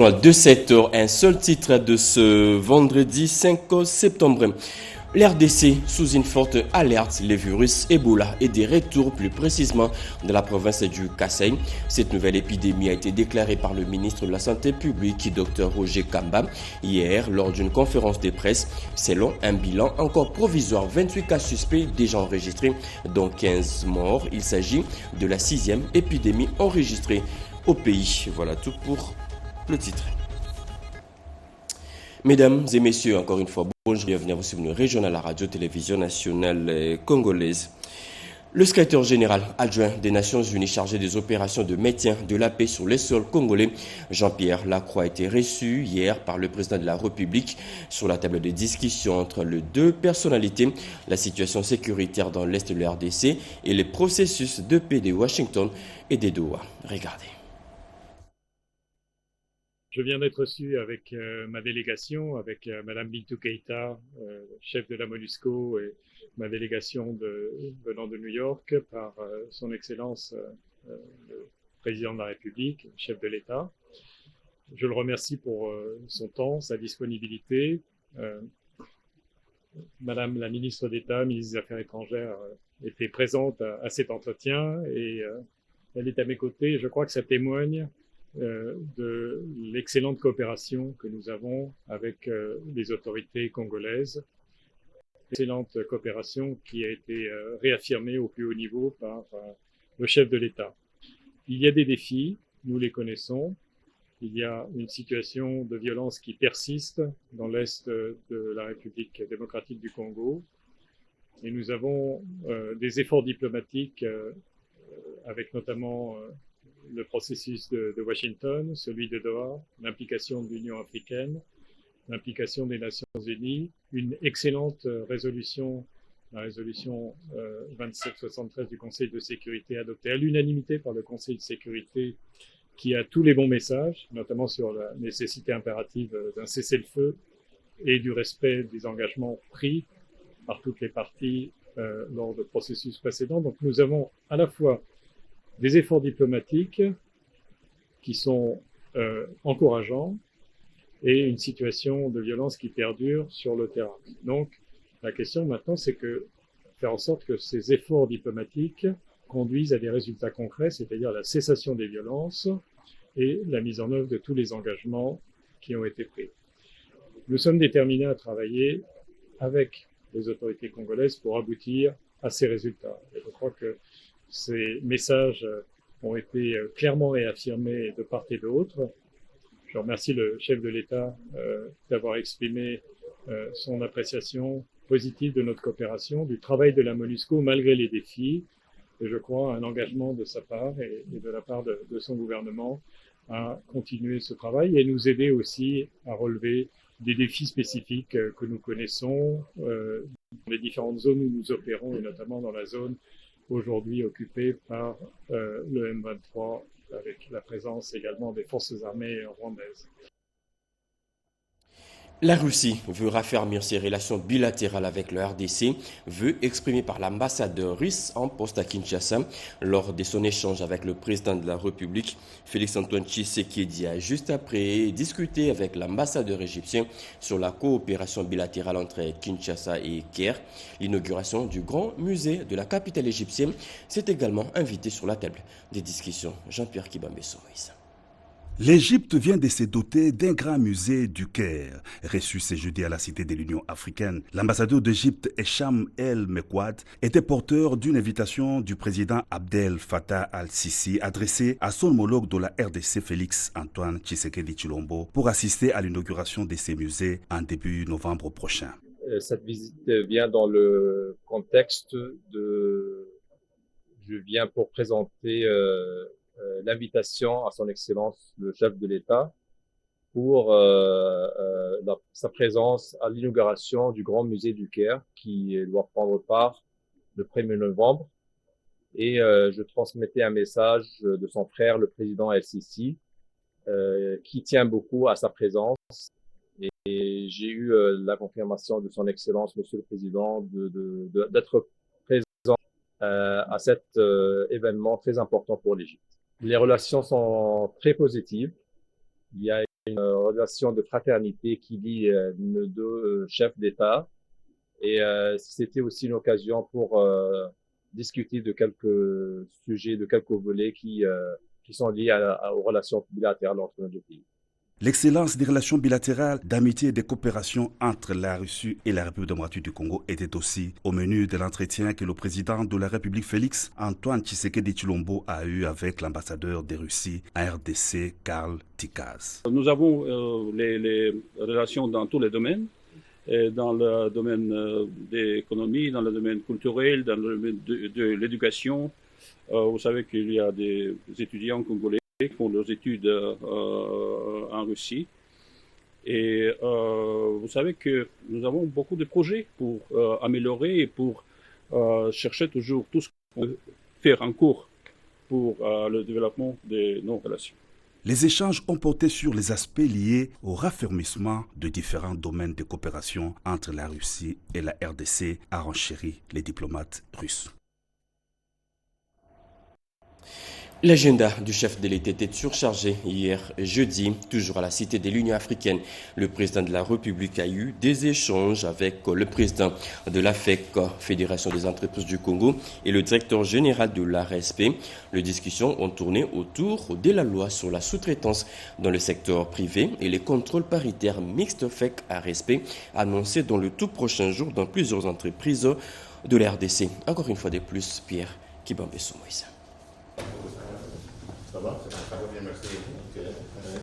De 7 heures, un seul titre de ce vendredi 5 septembre. L'RDC sous une forte alerte, le virus Ebola est de retour plus précisément dans la province du Kasaï. Cette nouvelle épidémie a été déclarée par le ministre de la Santé publique, Dr Roger Kamba, hier lors d'une conférence de presse. Selon un bilan encore provisoire, 28 cas suspects déjà enregistrés, dont 15 morts. Il s'agit de la 6e épidémie enregistrée au pays. Voilà tout pour le titre. Mesdames et messieurs, encore une fois, bonjour, bienvenue à vous sur une régionale à la radio-télévision nationale congolaise. Le secrétaire général adjoint des Nations Unies chargé des opérations de maintien de la paix sur les sols congolais, Jean-Pierre Lacroix, a été reçu hier par le président de la République sur la table de discussion entre les deux personnalités, la situation sécuritaire dans l'est de la RDC et les processus de paix de Washington et de Doha. Regardez. Je viens d'être reçu avec ma délégation, avec Madame Bintou Keïta, chef de la MONUSCO, et ma délégation venant de New York par son Excellence le Président de la République, chef de l'État. Je le remercie pour son temps, sa disponibilité. Madame la ministre d'État, ministre des Affaires étrangères, était présente à cet entretien et elle est à mes côtés. Je crois que ça témoigne de l'excellente coopération que nous avons avec les autorités congolaises. Excellente coopération qui a été réaffirmée au plus haut niveau par le chef de l'État. Il y a des défis, nous les connaissons. Il y a une situation de violence qui persiste dans l'est de la République démocratique du Congo. Et nous avons des efforts diplomatiques avec notamment le processus de Washington, celui de Doha, l'implication de l'Union africaine, l'implication des Nations unies, une excellente résolution, la résolution 2773 du Conseil de sécurité adoptée à l'unanimité par le Conseil de sécurité qui a tous les bons messages, notamment sur la nécessité impérative d'un cessez-le-feu et du respect des engagements pris par toutes les parties lors de processus précédents. Donc nous avons à la fois des efforts diplomatiques qui sont encourageants et une situation de violence qui perdure sur le terrain. Donc, la question maintenant, c'est que faire en sorte que ces efforts diplomatiques conduisent à des résultats concrets, c'est-à-dire la cessation des violences et la mise en œuvre de tous les engagements qui ont été pris. Nous sommes déterminés à travailler avec les autorités congolaises pour aboutir à ces résultats. Et je crois que ces messages ont été clairement réaffirmés de part et d'autre. Je remercie le chef de l'État d'avoir exprimé son appréciation positive de notre coopération, du travail de la MONUSCO malgré les défis, et je crois un engagement de sa part et de la part de son gouvernement à continuer ce travail et nous aider aussi à relever des défis spécifiques que nous connaissons dans les différentes zones où nous opérons, et notamment dans la zone aujourd'hui occupée par le M23, avec la présence également des forces armées rwandaises. La Russie veut raffermir ses relations bilatérales avec le RDC, veut exprimé par l'ambassadeur russe en poste à Kinshasa lors de son échange avec le président de la République, Félix-Antoine Tshisekedi, a juste après discuté avec l'ambassadeur égyptien sur la coopération bilatérale entre Kinshasa et Caire. L'inauguration du grand musée de la capitale égyptienne s'est également invitée sur la table des discussions. Jean-Pierre Kibambe-Soïs. L'Égypte vient de se doter d'un grand musée du Caire. Reçu ce jeudi à la Cité de l'Union africaine, l'ambassadeur d'Égypte, Echam El Mekwad, était porteur d'une invitation du président Abdel Fattah al-Sisi adressée à son homologue de la RDC, Félix-Antoine Tshisekedi Tshilombo, pour assister à l'inauguration de ces musées en début novembre prochain. Cette visite vient dans le contexte Je viens pour présenter l'invitation à son Excellence le chef de l'État pour sa présence à l'inauguration du Grand Musée du Caire qui doit prendre part le 1er novembre. Et je transmettais un message de son frère, le président El-Sisi, qui tient beaucoup à sa présence. Et j'ai eu la confirmation de son Excellence, Monsieur le Président, d'être présent à cet événement très important pour l'Égypte. Les relations sont très positives. Il y a une relation de fraternité qui lie nos deux chefs d'État. Et c'était aussi une occasion pour discuter de quelques sujets, de quelques volets qui sont liés aux relations bilatérales entre nos deux pays. L'excellence des relations bilatérales, d'amitié et de coopération entre la Russie et la République démocratique du Congo était aussi au menu de l'entretien que le président de la République Félix Antoine Tshisekedi Tshilombo a eu avec l'ambassadeur de Russie à RDC, Karl Tikaz. Nous avons les relations dans tous les domaines, et dans le domaine de l'économie, dans le domaine culturel, dans le domaine de l'éducation. Vous savez qu'il y a des étudiants congolais qui font leurs études en Russie. Et vous savez que nous avons beaucoup de projets pour améliorer et pour chercher toujours tout ce qu'on peut faire en cours pour le développement de nos relations. Les échanges ont porté sur les aspects liés au raffermissement de différents domaines de coopération entre la Russie et la RDC, a renchéri les diplomates russes. L'agenda du chef de l'État était surchargé hier jeudi, toujours à la Cité de l'Union africaine. Le président de la République a eu des échanges avec le président de la FEC, Fédération des entreprises du Congo, et le directeur général de l'ARSP. Les discussions ont tourné autour de la loi sur la sous-traitance dans le secteur privé et les contrôles paritaires mixtes FEC-ARSP annoncés dans le tout prochain jour dans plusieurs entreprises de la RDC. Encore une fois de plus, Pierre Kibambe-Soumoïsa.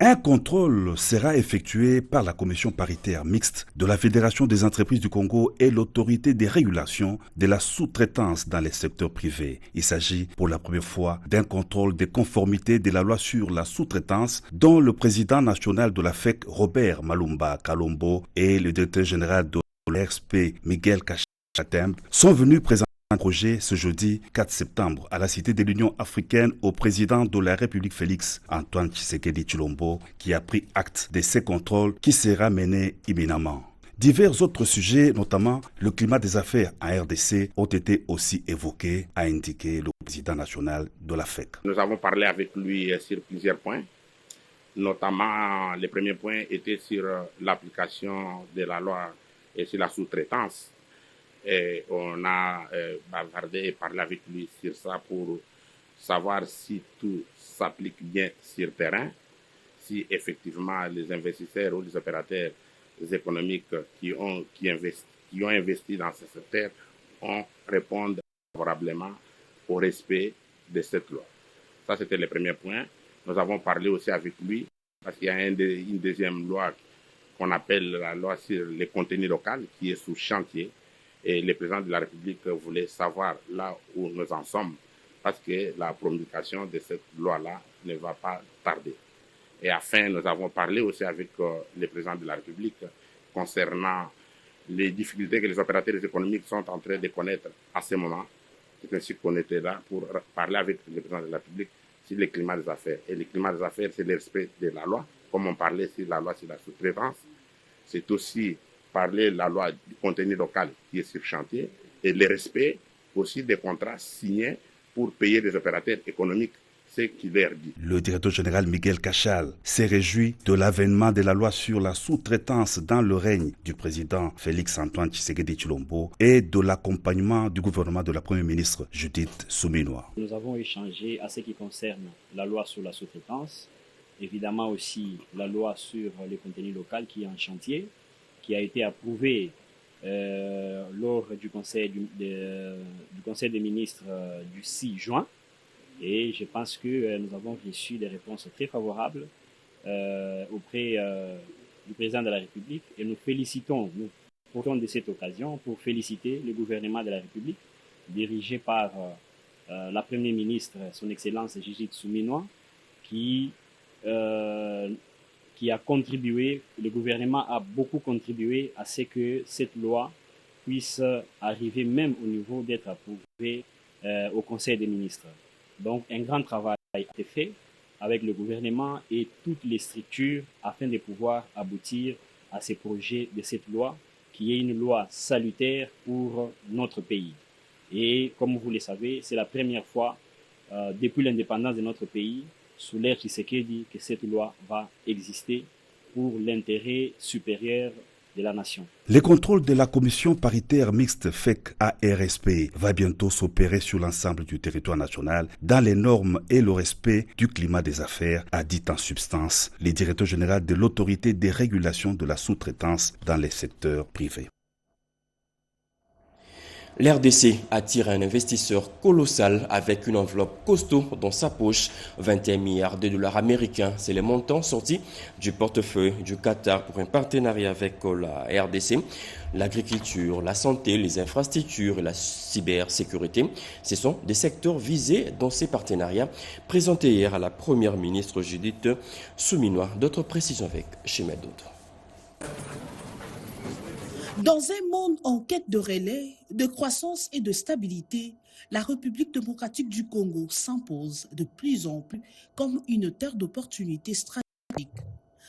Un contrôle sera effectué par la commission paritaire mixte de la Fédération des entreprises du Congo et l'autorité des régulations de la sous-traitance dans les secteurs privés. Il s'agit pour la première fois d'un contrôle de conformité de la loi sur la sous-traitance dont le président national de la FEC, Robert Malumba Kalombo, et le directeur général de l'ARSP, Miguel Kachatembe, sont venus présenter un projet ce jeudi 4 septembre à la Cité de l'Union africaine au président de la République Félix Antoine Tshisekedi Tshilombo qui a pris acte de ces contrôles qui sera mené imminemment. Divers autres sujets, notamment le climat des affaires en RDC, ont été aussi évoqués, a indiqué le président national de la FEC. Nous avons parlé avec lui sur plusieurs points, notamment les premiers points étaient sur l'application de la loi et sur la sous-traitance. Et on a bavardé et parlé avec lui sur ça pour savoir si tout s'applique bien sur terrain, si effectivement les investisseurs ou les opérateurs économiques qui ont investi dans ce secteur répondent favorablement au respect de cette loi. Ça, c'était le premier point. Nous avons parlé aussi avec lui parce qu'il y a une deuxième loi qu'on appelle la loi sur les contenus locaux qui est sous chantier. Et le président de la République voulait savoir là où nous en sommes parce que la promulgation de cette loi-là ne va pas tarder. Et enfin, nous avons parlé aussi avec le président de la République concernant les difficultés que les opérateurs économiques sont en train de connaître à ce moment. C'est ainsi qu'on était là pour parler avec le président de la République sur le climat des affaires. Et le climat des affaires, c'est le respect de la loi, comme on parlait sur la loi sur la sous-traitance. C'est aussi parler de la loi du contenu local qui est sur chantier et le respect aussi des contrats signés pour payer des opérateurs économiques ce qui leur dit. Le directeur général Miguel Kachal s'est réjoui de l'avènement de la loi sur la sous-traitance dans le règne du président Félix Antoine Tshisekedi Tshilombo et de l'accompagnement du gouvernement de la première ministre Judith Suminwa. Nous avons échangé à ce qui concerne la loi sur la sous-traitance, évidemment aussi la loi sur les contenus locaux qui est en chantier, qui a été approuvé lors du conseil des ministres du 6 juin. Et je pense que nous avons reçu des réponses très favorables auprès du président de la République. Et nous profitons de cette occasion pour féliciter le gouvernement de la République, dirigé par la première ministre, son Excellence Judith Suminwa, qui a contribué, le gouvernement a beaucoup contribué à ce que cette loi puisse arriver même au niveau d'être approuvée au Conseil des ministres. Donc un grand travail a été fait avec le gouvernement et toutes les structures afin de pouvoir aboutir à ce projet de cette loi qui est une loi salutaire pour notre pays. Et comme vous le savez, c'est la première fois depuis l'indépendance de notre pays sous l'ère Tshisekedi que cette loi va exister pour l'intérêt supérieur de la nation. Les contrôles de la commission paritaire mixte FEC-ARSP va bientôt s'opérer sur l'ensemble du territoire national dans les normes et le respect du climat des affaires, a dit en substance le directeur général de l'autorité des régulations de la sous-traitance dans les secteurs privés. L'RDC attire un investisseur colossal avec une enveloppe costaud dans sa poche, 21 milliards de dollars américains. C'est le montant sorti du portefeuille du Qatar pour un partenariat avec la RDC. L'agriculture, la santé, les infrastructures et la cybersécurité, ce sont des secteurs visés dans ces partenariats présentés hier à la première ministre Judith Suminwa. D'autres précisions avec Chemedoud. Dans un monde en quête de relais, de croissance et de stabilité, la République démocratique du Congo s'impose de plus en plus comme une terre d'opportunités stratégiques.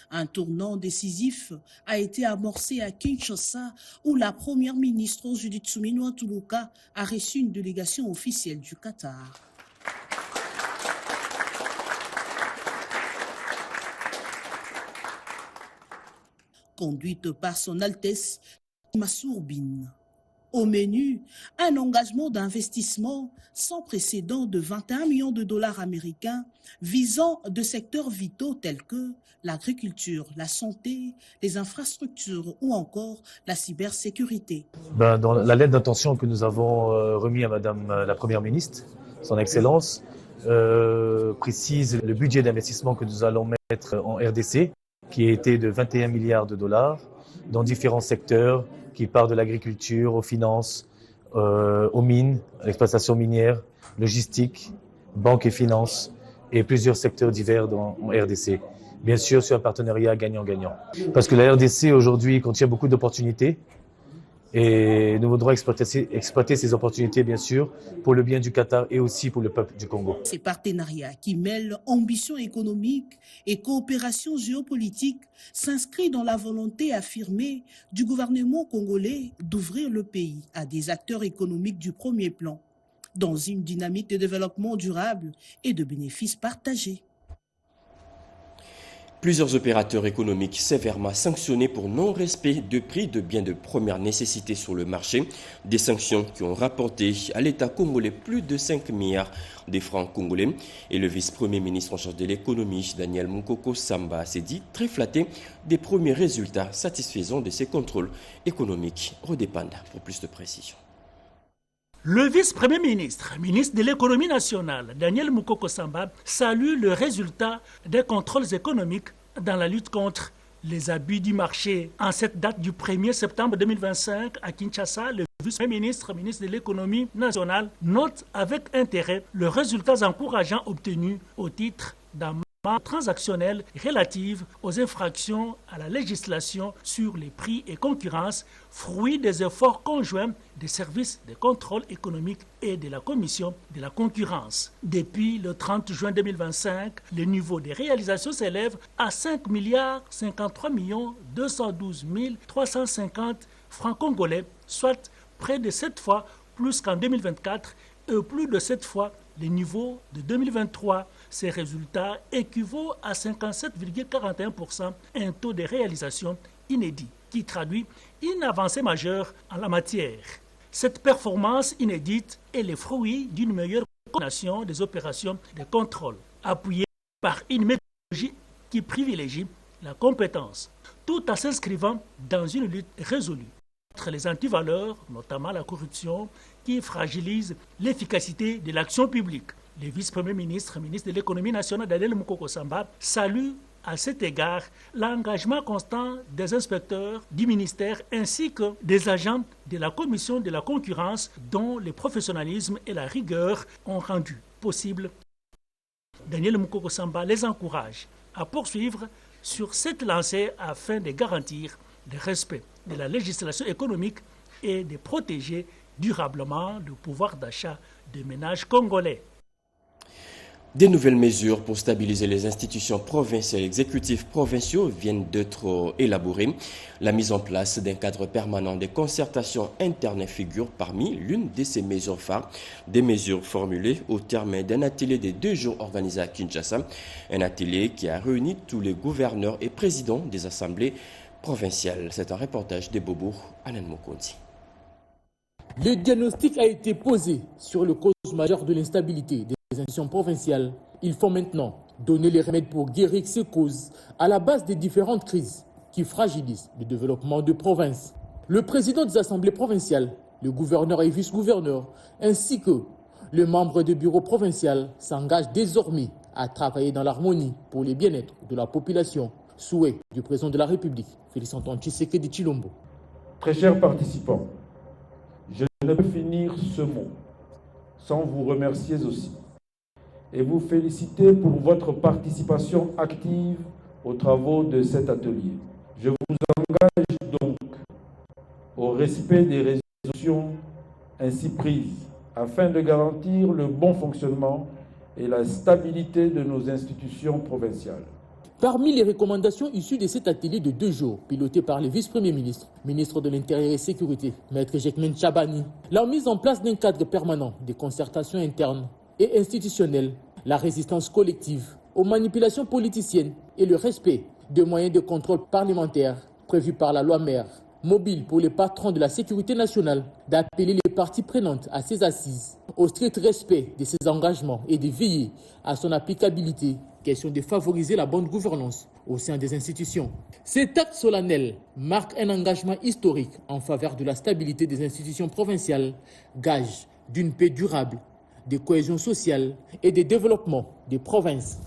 Un tournant décisif a été amorcé à Kinshasa où la première ministre Judith Suminwa Tuluka a reçu une délégation officielle du Qatar. Conduite par son Altesse Massourbine. Au menu, un engagement d'investissement sans précédent de 21 millions de dollars américains visant de secteurs vitaux tels que l'agriculture, la santé, les infrastructures ou encore la cybersécurité. Dans la lettre d'intention que nous avons remise à Madame la Première ministre, Son Excellence, précise le budget d'investissement que nous allons mettre en RDC, qui a été de 21 milliards de dollars dans différents secteurs, qui part de l'agriculture aux finances, aux mines, à l'exploitation minière, logistique, banque et finances, et plusieurs secteurs divers en RDC. Bien sûr, sur un partenariat gagnant-gagnant. Parce que la RDC aujourd'hui contient beaucoup d'opportunités et nous voudrons exploiter ces opportunités, bien sûr, pour le bien du Qatar et aussi pour le peuple du Congo. Ces partenariats qui mêlent ambition économique et coopération géopolitique s'inscrivent dans la volonté affirmée du gouvernement congolais d'ouvrir le pays à des acteurs économiques du premier plan, dans une dynamique de développement durable et de bénéfices partagés. Plusieurs opérateurs économiques sévèrement sanctionnés pour non-respect de prix de biens de première nécessité sur le marché. Des sanctions qui ont rapporté à l'État congolais plus de 5 milliards de francs congolais. Et le vice-premier ministre en charge de l'économie, Daniel Mukoko Samba, s'est dit très flatté des premiers résultats satisfaisants de ces contrôles économiques. Redépendre pour plus de précision. Le vice-premier ministre, ministre de l'économie nationale, Daniel Mukoko Samba, salue le résultat des contrôles économiques dans la lutte contre les abus du marché. En cette date du 1er septembre 2025 à Kinshasa, le vice-premier ministre, ministre de l'économie nationale, note avec intérêt les résultats encourageants obtenus au titre d'un transactionnelle relative aux infractions à la législation sur les prix et concurrence, fruit des efforts conjoints des services de contrôle économique et de la Commission de la concurrence. Depuis le 30 juin 2025, le niveau des réalisations s'élève à 5 milliards 53 212 350 francs congolais, soit près de 7 fois plus qu'en 2024 et plus de 7 fois le niveau de 2023. Ces résultats équivaut à 57,41%, un taux de réalisation inédit qui traduit une avancée majeure en la matière. Cette performance inédite est le fruit d'une meilleure coordination des opérations de contrôle, appuyée par une méthodologie qui privilégie la compétence, tout en s'inscrivant dans une lutte résolue contre les antivaleurs, notamment la corruption, qui fragilise l'efficacité de l'action publique. Le vice-premier ministre, ministre de l'économie nationale, Daniel Mukoko Samba, salue à cet égard l'engagement constant des inspecteurs du ministère ainsi que des agents de la commission de la concurrence dont le professionnalisme et la rigueur ont rendu possible. Daniel Mukoko Samba les encourage à poursuivre sur cette lancée afin de garantir le respect de la législation économique et de protéger durablement le pouvoir d'achat des ménages congolais. Des nouvelles mesures pour stabiliser les institutions provinciales et exécutifs provinciaux viennent d'être élaborées. La mise en place d'un cadre permanent des concertations internes figure parmi l'une de ces mesures phares. Des mesures formulées au terme d'un atelier de 2 jours organisé à Kinshasa. Un atelier qui a réuni tous les gouverneurs et présidents des assemblées provinciales. C'est un reportage de Bobo Anan Mokondi. Le diagnostic a été posé sur le cause majeure de l'instabilité des institutions provinciales. Il faut maintenant donner les remèdes pour guérir ces causes à la base des différentes crises qui fragilisent le développement de provinces. Le président des assemblées provinciales, le gouverneur et vice-gouverneur, ainsi que les membres du bureau provincial s'engagent désormais à travailler dans l'harmonie pour le bien-être de la population. Souhait du président de la République, Félix-Antoine Tshisekedi Tshilombo. Très chers participants, je ne peux finir ce mot sans vous remercier aussi et vous féliciter pour votre participation active aux travaux de cet atelier. Je vous engage donc au respect des résolutions ainsi prises afin de garantir le bon fonctionnement et la stabilité de nos institutions provinciales. Parmi les recommandations issues de cet atelier de 2 jours, piloté par le vice-premier ministre, ministre de l'Intérieur et Sécurité, Maître Jekmen Chabani, la mise en place d'un cadre permanent de concertation interne et institutionnelle, la résistance collective aux manipulations politiciennes et le respect des moyens de contrôle parlementaire prévus par la loi mère, mobile pour les patrons de la sécurité nationale d'appeler les parties prenantes à ses assises, au strict respect de ses engagements et de veiller à son applicabilité. Question de favoriser la bonne gouvernance au sein des institutions. Cet acte solennel marque un engagement historique en faveur de la stabilité des institutions provinciales, gage d'une paix durable, de cohésion sociale et de développement des provinces.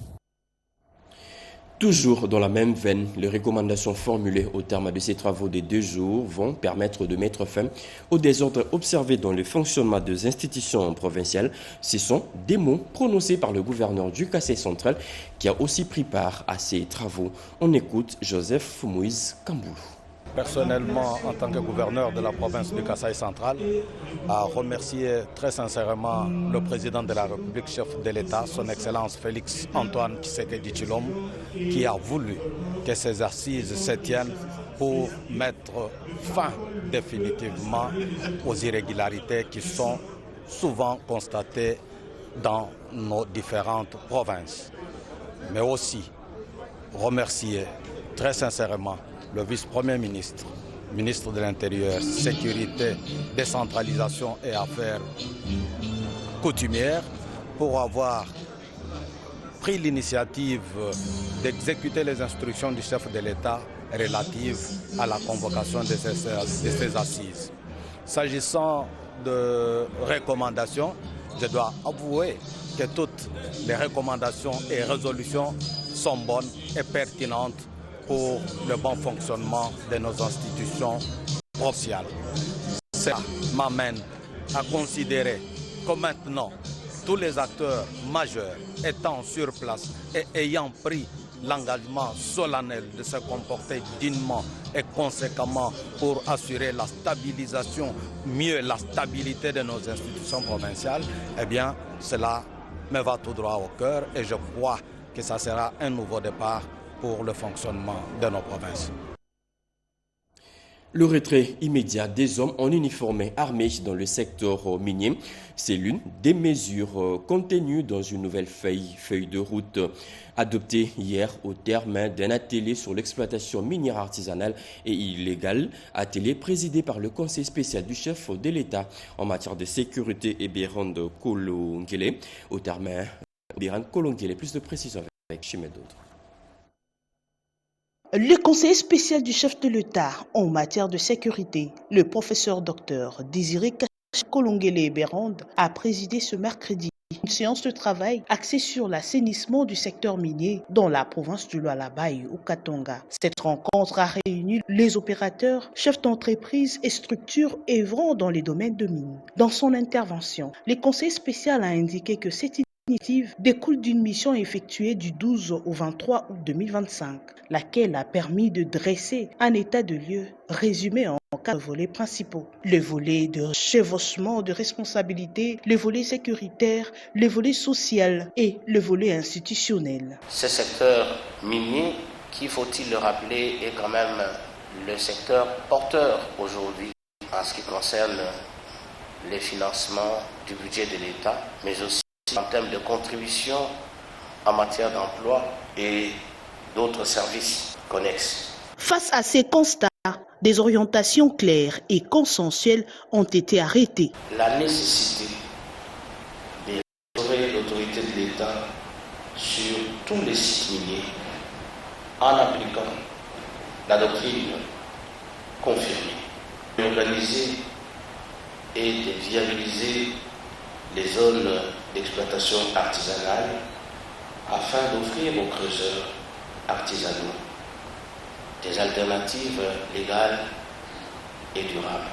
Toujours dans la même veine, les recommandations formulées au terme de ces travaux des 2 jours vont permettre de mettre fin aux désordres observés dans le fonctionnement des institutions provinciales. Ce sont des mots prononcés par le gouverneur du Kassai central qui a aussi pris part à ces travaux. On écoute Joseph Moïse Kamboulou. Personnellement, en tant que gouverneur de la province du Kassai central, à remercier très sincèrement le président de la République, chef de l'État, son Excellence Félix-Antoine Tshisekedi Tshilombo, qui a voulu que ces assises se tiennent pour mettre fin définitivement aux irrégularités qui sont souvent constatées dans nos différentes provinces. Mais aussi remercier très sincèrement le vice-premier ministre, ministre de l'Intérieur, Sécurité, Décentralisation et Affaires coutumières pour avoir pris l'initiative d'exécuter les instructions du chef de l'État relatives à la convocation de ces assises. S'agissant de recommandations, je dois avouer que toutes les recommandations et résolutions sont bonnes et pertinentes pour le bon fonctionnement de nos institutions provinciales. Ça m'amène à considérer que maintenant, tous les acteurs majeurs étant sur place et ayant pris l'engagement solennel de se comporter dignement et conséquemment pour assurer la stabilisation, mieux la stabilité de nos institutions provinciales, eh bien, cela me va tout droit au cœur et je crois que ça sera un nouveau départ pour le fonctionnement de nos provinces. Le retrait immédiat des hommes en uniforme armés dans le secteur minier, c'est l'une des mesures contenues dans une nouvelle feuille de route adoptée hier au terme d'un atelier sur l'exploitation minière artisanale et illégale, atelier présidé par le conseil spécial du chef de l'État en matière de sécurité et Béran Kolongele. Au terme, Béran Kolongele, plus de précision avec Chimedot. Le conseiller spécial du chef de l'État en matière de sécurité, le professeur docteur Désiré Kolongele Bérande, a présidé ce mercredi une séance de travail axée sur l'assainissement du secteur minier dans la province du Lualaba au Katanga. Cette rencontre a réuni les opérateurs, chefs d'entreprise et structures œuvrant dans les domaines de mines. Dans son intervention, le conseiller spécial a indiqué que cette initiative découle d'une mission effectuée du 12 au 23 août 2025, laquelle a permis de dresser un état de lieu résumé en quatre volets principaux. Le volet de chevauchement de responsabilité, le volet sécuritaire, le volet social et le volet institutionnel. Ce secteur minier, qui faut-il le rappeler, est quand même le secteur porteur aujourd'hui en ce qui concerne les financements du budget de l'État, mais aussi en termes de contribution en matière d'emploi et d'autres services connexes. Face à ces constats, des orientations claires et consensuelles ont été arrêtées. La nécessité de restaurer l'autorité de l'État sur tous les sites miniers en appliquant la doctrine confirmée, d'organiser et de viabiliser les zones d'exploitation artisanale afin d'offrir aux creuseurs artisanaux des alternatives légales et durables.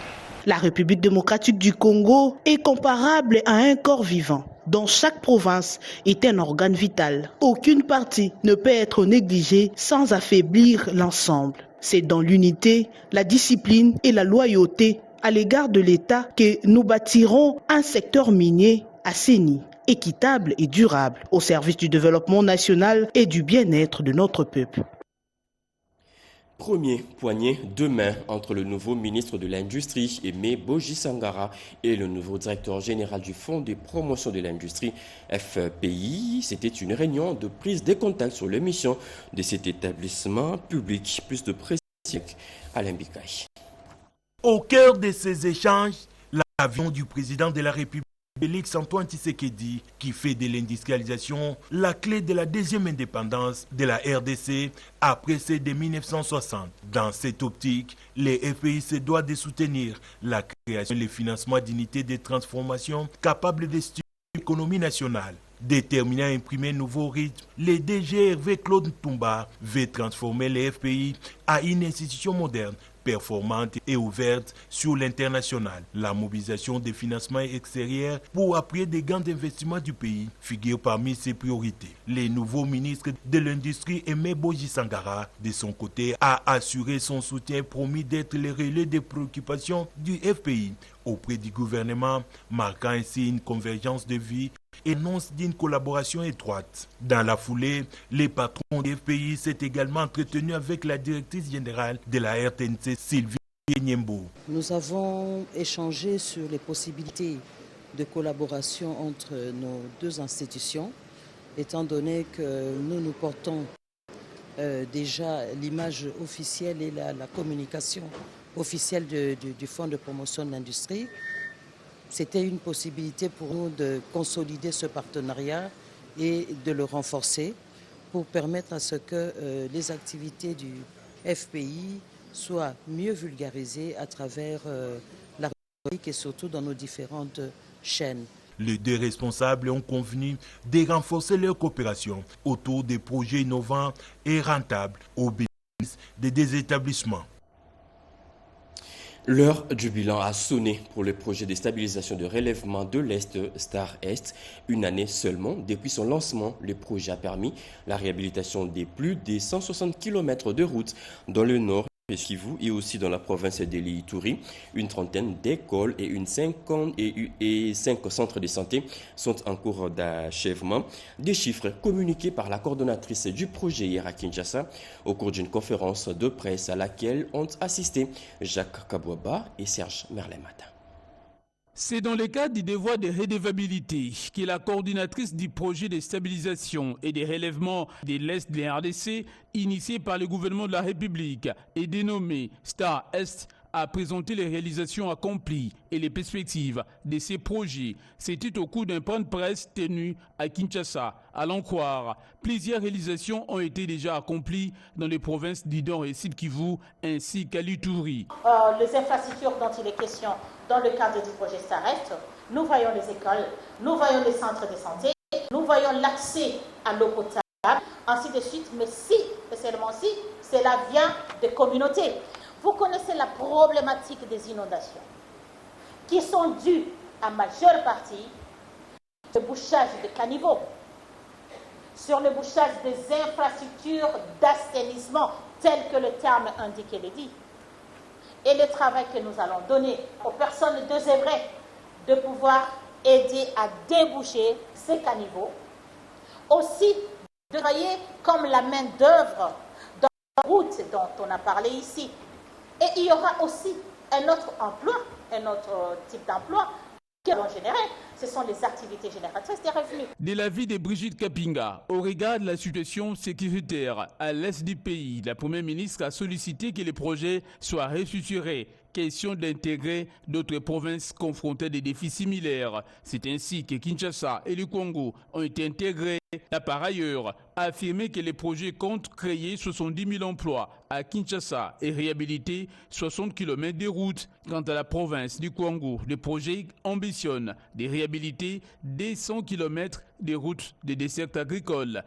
La République démocratique du Congo est comparable à un corps vivant, dont chaque province est un organe vital. Aucune partie ne peut être négligée sans affaiblir l'ensemble. C'est dans l'unité, la discipline et la loyauté à l'égard de l'État que nous bâtirons un secteur minier assaini, équitable et durable, au service du développement national et du bien-être de notre peuple. Premier poignet de main entre le nouveau ministre de l'Industrie, Aimé Boji Sangara, et le nouveau directeur général du Fonds de promotion de l'industrie, FPI. C'était une réunion de prise de contact sur les missions de cet établissement public. Plus de précision, Alain Bikaï. Au cœur de ces échanges, l'avion du président de la République, Félix Antoine Tshisekedi, qui fait de l'industrialisation la clé de la deuxième indépendance de la RDC après celle de 1960. Dans cette optique, les FPI se doivent de soutenir la création et le financement d'unités de transformation capables de stimuler l'économie nationale. Déterminant à imprimer un nouveau rythme, le DG Hervé Claude Ntumba veut transformer les FPI à une institution moderne, performante et ouverte sur l'international. La mobilisation des financements extérieurs pour appuyer des grands investissements du pays figure parmi ses priorités. Le nouveau ministre de l'Industrie, Aimé Boji Sangara, de son côté, a assuré son soutien, promis d'être le relais des préoccupations du FPI auprès du gouvernement, marquant ainsi une convergence de vues et annonce d'une collaboration étroite. Dans la foulée, les patrons du FPI s'est également entretenu avec la directrice générale de la RTNC, Sylvie Nyembo. Nous avons échangé sur les possibilités de collaboration entre nos deux institutions, étant donné que nous portons déjà l'image officielle et la communication officielle du Fonds de promotion de l'industrie. C'était une possibilité pour nous de consolider ce partenariat et de le renforcer pour permettre à ce que les activités du FPI soient mieux vulgarisées à travers la République et surtout dans nos différentes chaînes. Les deux responsables ont convenu de renforcer leur coopération autour des projets innovants et rentables au bénéfice des établissements. L'heure du bilan a sonné pour le projet de stabilisation de relèvement de l'Est Star Est. Une année seulement depuis son lancement, le projet a permis la réhabilitation des plus de 160 km de routes dans le nord Kivu et aussi dans la province de l'Ituri. Une trentaine d'écoles et 5 centres de santé sont en cours d'achèvement. Des chiffres communiqués par la coordonnatrice du projet hier à Kinshasa au cours d'une conférence de presse à laquelle ont assisté Jacques Kabouaba et Serge Merlemata. C'est dans le cadre du devoir de redevabilité que la coordinatrice du projet de stabilisation et de relèvement de l'Est de la RDC, initié par le gouvernement de la République et dénommé Star Est, a présenté les réalisations accomplies et les perspectives de ces projets. C'était au cours d'un point de presse tenu à Kinshasa. À l'en croire, plusieurs réalisations ont été déjà accomplies dans les provinces d'Idor et Sud-Kivu ainsi qu'à l'Ituri. Les infrastructures dont il est question dans le cadre du projet StarEst, nous voyons les écoles, nous voyons les centres de santé, nous voyons l'accès à l'eau potable, ainsi de suite, mais si, et seulement si, cela vient des communautés. Vous connaissez la problématique des inondations, qui sont dues à majeure partie au bouchage de caniveaux, sur le bouchage des infrastructures d'assainissement, tel que le terme indique et le dit. et le travail que nous allons donner aux personnes désœuvrées de pouvoir aider à déboucher ces caniveaux. Aussi, de travailler comme la main-d'œuvre dans la route dont on a parlé ici. Et il y aura aussi un autre emploi, un autre type d'emploi que l'on génère. Ce sont les activités génératrices des revenus. De l'avis de Brigitte Kapinga, au regard de la situation sécuritaire à l'est du pays, la Première ministre a sollicité que les projets soient restructurés. Question d'intégrer d'autres provinces confrontées à des défis similaires. C'est ainsi que Kinshasa et le Congo ont été intégrés. Par ailleurs, a affirmé que les projets comptent créer 70 000 emplois à Kinshasa et réhabiliter 60 km de routes. Quant à la province du Congo, le projet ambitionne de réhabiliter des 100 km de routes de dessert agricole.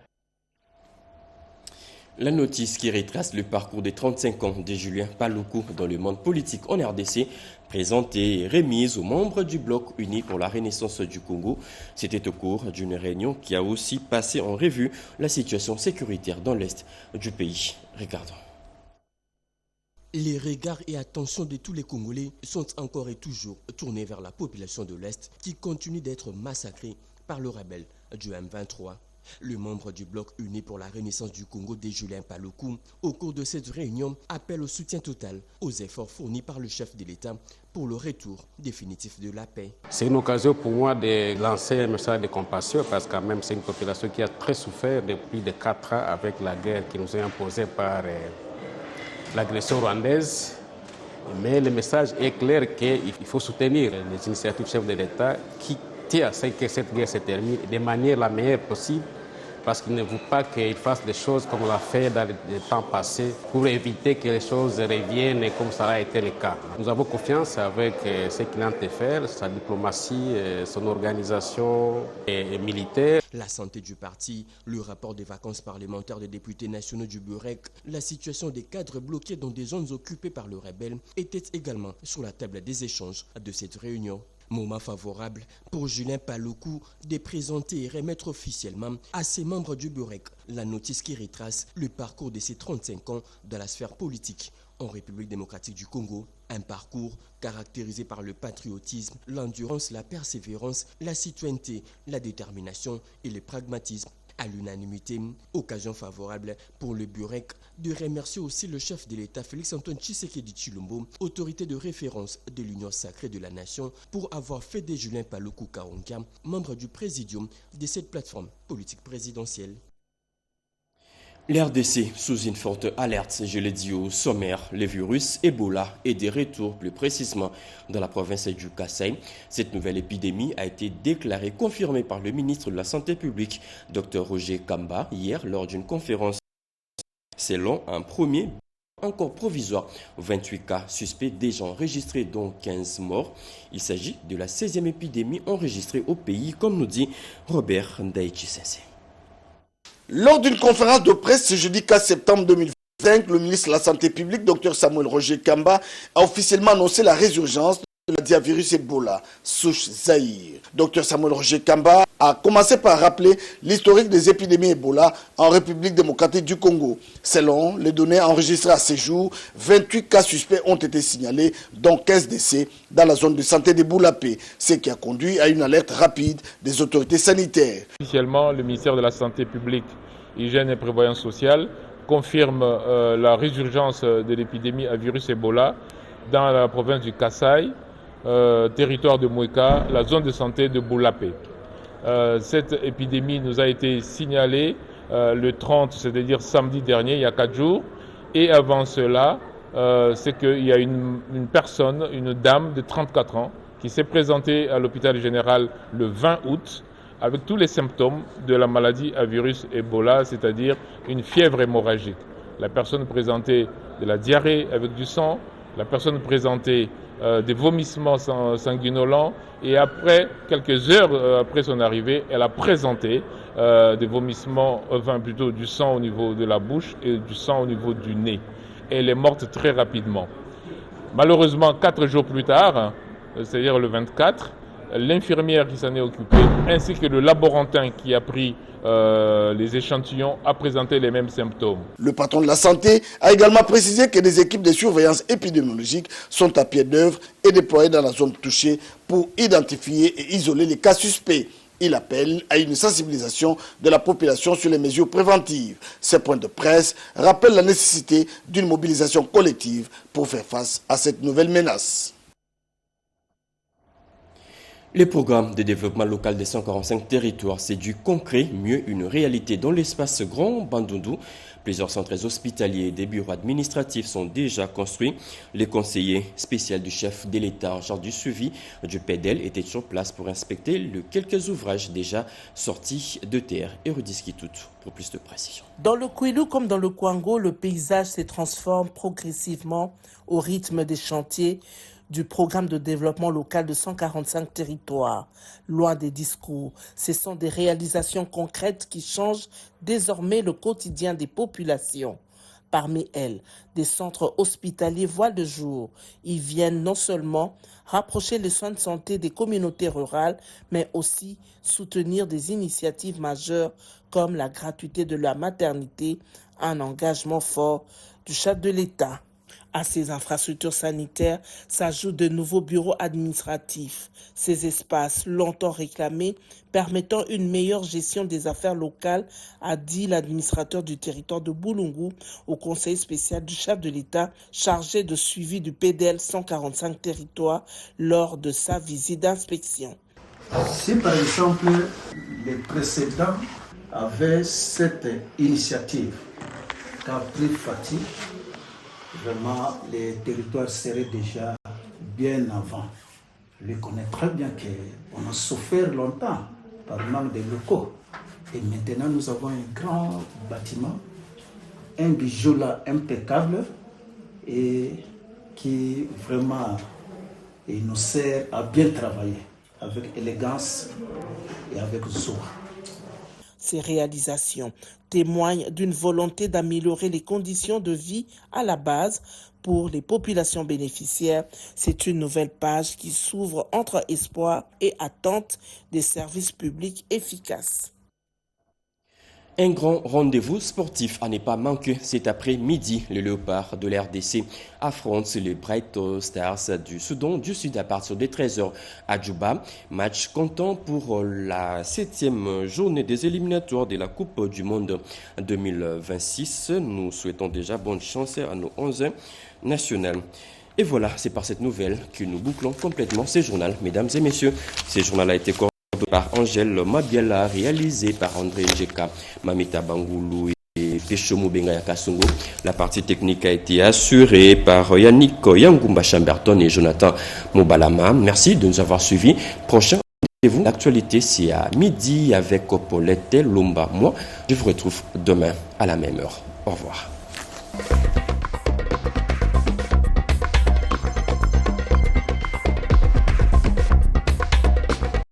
La notice qui retrace le parcours des 35 ans de Julien Paluku dans le monde politique en RDC, présentée et remise aux membres du bloc uni pour la renaissance du Congo, c'était au cours d'une réunion qui a aussi passé en revue la situation sécuritaire dans l'est du pays. Regardons. Les regards et attentions de tous les Congolais sont encore et toujours tournés vers la population de l'Est qui continue d'être massacrée par le rebelle du M23. Le membre du bloc uni pour la renaissance du Congo, de Julien Paluku, au cours de cette réunion, appelle au soutien total aux efforts fournis par le chef de l'État pour le retour définitif de la paix. C'est une occasion pour moi de lancer un message de compassion parce que même c'est une population qui a très souffert depuis de 4 ans avec la guerre qui nous est imposée par l'agression rwandaise. Mais le message est clair qu'il faut soutenir les initiatives chefs de l'État qui tient à ce que cette guerre se termine de manière la meilleure possible parce qu'il ne veut pas qu'il fasse des choses comme on l'a fait dans les temps passés pour éviter que les choses reviennent comme ça a été le cas. Nous avons confiance avec ce qu'il entend faire, sa diplomatie, son organisation militaire. La santé du parti, le rapport des vacances parlementaires des députés nationaux du Burek, la situation des cadres bloqués dans des zones occupées par le rebelle étaient également sur la table des échanges de cette réunion. Moment favorable pour Julien Paluku de présenter et remettre officiellement à ses membres du Burek la notice qui retrace le parcours de ses 35 ans dans la sphère politique en République démocratique du Congo. Un parcours caractérisé par le patriotisme, l'endurance, la persévérance, la citoyenneté, la détermination et le pragmatisme. À l'unanimité, occasion favorable pour le Burek de remercier aussi le chef de l'État Félix-Antoine Tshisekedi Tshilombo, autorité de référence de l'Union sacrée de la nation, pour avoir fait de Julien Paluku Kaonka, membre du présidium de cette plateforme politique présidentielle. L'RDC sous une forte alerte, je l'ai dit au sommaire, le virus Ebola est de retour plus précisément dans la province du Kasaï. Cette nouvelle épidémie a été déclarée, confirmée par le ministre de la Santé publique, Dr Roger Kamba, hier lors d'une conférence. Selon un premier encore provisoire, 28 cas suspects déjà enregistrés, dont 15 morts. Il s'agit de la 16e épidémie enregistrée au pays, comme nous dit Robert Ndaïchi-Sensé. Lors d'une conférence de presse ce jeudi 4 septembre 2025, le ministre de la Santé publique, Dr Samuel Roger Kamba, a officiellement annoncé la résurgence de la diavirus Ebola, souche Zaïre. Dr Samuel Roger Kamba a commencé par rappeler l'historique des épidémies Ebola en République démocratique du Congo. Selon les données enregistrées à ce jour, 28 cas suspects ont été signalés, dont 15 décès dans la zone de santé de Boulapé, ce qui a conduit à une alerte rapide des autorités sanitaires. Officiellement, le ministère de la Santé publique, Hygiène et Prévoyance sociale confirme la résurgence de l'épidémie à virus Ebola dans la province du Kasaï, territoire de Moueka, la zone de santé de Boulapé. Cette épidémie nous a été signalée le 30, c'est-à-dire samedi dernier, il y a 4 jours. Et avant cela, c'est qu'il y a une personne, une dame de 34 ans, qui s'est présentée à l'hôpital général le 20 août avec tous les symptômes de la maladie à virus Ebola, c'est-à-dire une fièvre hémorragique. La personne présentait de la diarrhée avec du sang, la personne présentait des vomissements sanguinolents et après, quelques heures après son arrivée, elle a présenté des vomissements, enfin plutôt du sang au niveau de la bouche et du sang au niveau du nez. Elle est morte très rapidement. Malheureusement, 4 jours plus tard, c'est-à-dire le 24, l'infirmière qui s'en est occupée, ainsi que le laborantin qui a pris les échantillons a présenté les mêmes symptômes. Le patron de la santé a également précisé que des équipes de surveillance épidémiologique sont à pied d'œuvre et déployées dans la zone touchée pour identifier et isoler les cas suspects. Il appelle à une sensibilisation de la population sur les mesures préventives. Ces points de presse rappellent la nécessité d'une mobilisation collective pour faire face à cette nouvelle menace. Les programmes de développement local des 145 territoires, c'est du concret, mieux une réalité dans l'espace Grand Bandundu. Plusieurs centres hospitaliers et des bureaux administratifs sont déjà construits. Les conseillers spéciaux du chef de l'État en charge du suivi du PEDEL étaient sur place pour inspecter les quelques ouvrages déjà sortis de terre. Et rediscuter tout pour plus de précision. Dans le Kwilu comme dans le Kwango, le paysage se transforme progressivement au rythme des chantiers du programme de développement local de 145 territoires. Loin des discours, ce sont des réalisations concrètes qui changent désormais le quotidien des populations. Parmi elles, des centres hospitaliers voient le jour. Ils viennent non seulement rapprocher les soins de santé des communautés rurales, mais aussi soutenir des initiatives majeures comme la gratuité de la maternité, un engagement fort du chef de l'État. À ces infrastructures sanitaires s'ajoutent de nouveaux bureaux administratifs. Ces espaces, longtemps réclamés, permettant une meilleure gestion des affaires locales, a dit l'administrateur du territoire de Boulungu au conseil spécial du chef de l'État chargé de suivi du PEDEL 145 territoires lors de sa visite d'inspection. Si par exemple les précédents avaient cette initiative qu'a pris Fatih, vraiment, les territoires seraient déjà bien avant. Je connais très bien qu'on a souffert longtemps par le manque de locaux. Et maintenant, nous avons un grand bâtiment, un bijou là impeccable et qui vraiment nous sert à bien travailler avec élégance et avec joie. Ces réalisations témoignent d'une volonté d'améliorer les conditions de vie à la base pour les populations bénéficiaires. C'est une nouvelle page qui s'ouvre entre espoir et attente des services publics efficaces. Un grand rendez-vous sportif à ne pas manquer cet après-midi. Les Léopards de l'RDC affrontent les Bright Stars du Soudan du Sud à partir de 13h à Djouba. Match comptant pour la 7e journée des éliminatoires de la Coupe du Monde 2026. Nous souhaitons déjà bonne chance à nos 11 nationales. Et voilà, c'est par cette nouvelle que nous bouclons complètement ce journal. Mesdames et messieurs, ce journal a été par Angèle Mabiala, réalisé par André Njeka, Mamita Bangoulou et Peshomo Bengaya Kasongo. La partie technique a été assurée par Yannick Yangumba Chamberton et Jonathan Mobalama. Merci de nous avoir suivis. Prochain rendez-vous, l'actualité, c'est à midi avec Paulette Lomba. Moi, je vous retrouve demain à la même heure. Au revoir.